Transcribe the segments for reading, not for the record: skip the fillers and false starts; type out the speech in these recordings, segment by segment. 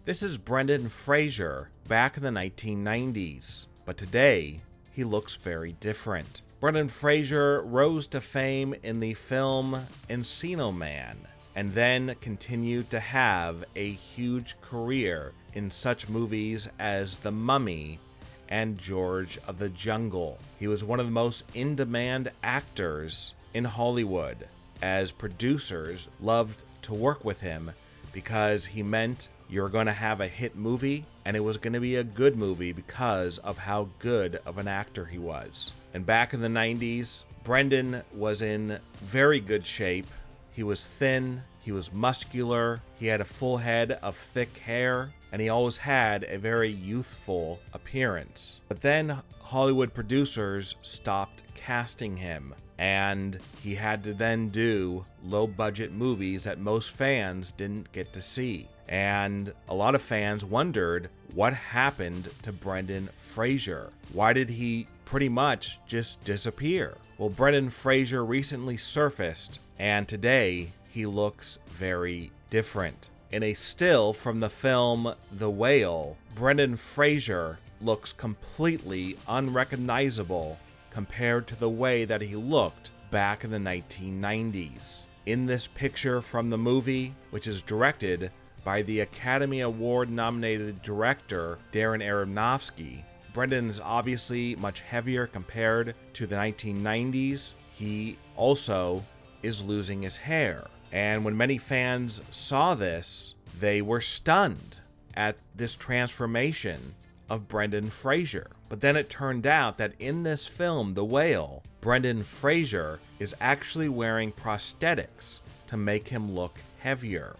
This is Brendan Fraser back in the 1990s, but today he looks very different. Brendan Fraser rose to fame in the film Encino Man, and then continued to have a huge career in such movies as The Mummy and George of the Jungle. He was one of the most in-demand actors in Hollywood, as producers loved to work with him because he meant you were going to have a hit movie, and it was going to be a good movie because of how good of an actor he was. And back in the 90s, Brendan was in very good shape. He was thin, he was muscular, he had a full head of thick hair, and he always had a very youthful appearance. But then Hollywood producers stopped casting him, and he had to then do low-budget movies that most fans didn't get to see. And a lot of fans wondered what happened to Brendan Fraser. Why did he pretty much just disappear? Well, Brendan Fraser recently surfaced, and today he looks very different. In a still from the film The Whale, Brendan Fraser looks completely unrecognizable compared to the way that he looked back in the 1990s. In this picture from the movie, which is directed by the Academy Award-nominated director Darren Aronofsky, Brendan is obviously much heavier compared to the 1990s. He also is losing his hair. And when many fans saw this, they were stunned at this transformation of Brendan Fraser. But then it turned out that in this film, The Whale, Brendan Fraser is actually wearing prosthetics to make him look heavier.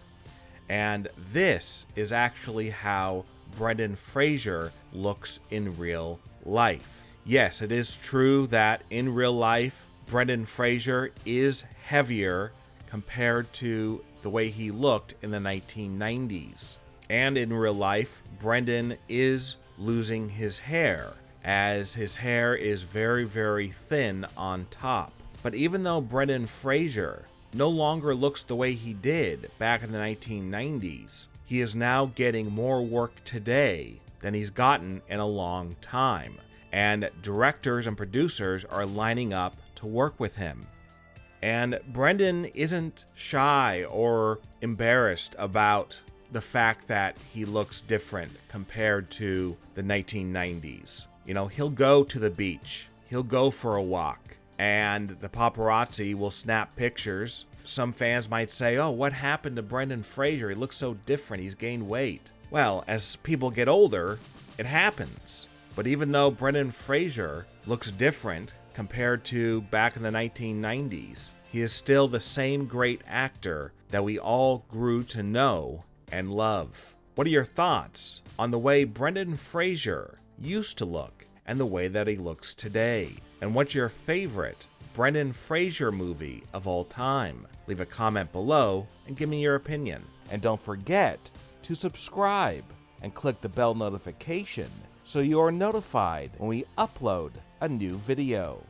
And this is actually how Brendan Fraser looks in real life. Yes, it is true that in real life, Brendan Fraser is heavier compared to the way he looked in the 1990s. And in real life, Brendan is losing his hair, as his hair is very, very thin on top. But even though Brendan Fraser no longer looks the way he did back in the 1990s, he is now getting more work today than he's gotten in a long time. And directors and producers are lining up to work with him. And Brendan isn't shy or embarrassed about the fact that he looks different compared to the 1990s. You know, he'll go to the beach, he'll go for a walk, and the paparazzi will snap pictures. Some fans might say, oh, what happened to Brendan Fraser? He looks so different, he's gained weight. Well, as people get older, it happens. But even though Brendan Fraser looks different compared to back in the 1990s, he is still the same great actor that we all grew to know and love. What are your thoughts on the way Brendan Fraser used to look and the way that he looks today? And what's your favorite Brendan Fraser movie of all time? Leave a comment below and give me your opinion. And don't forget to subscribe and click the bell notification so you are notified when we upload a new video.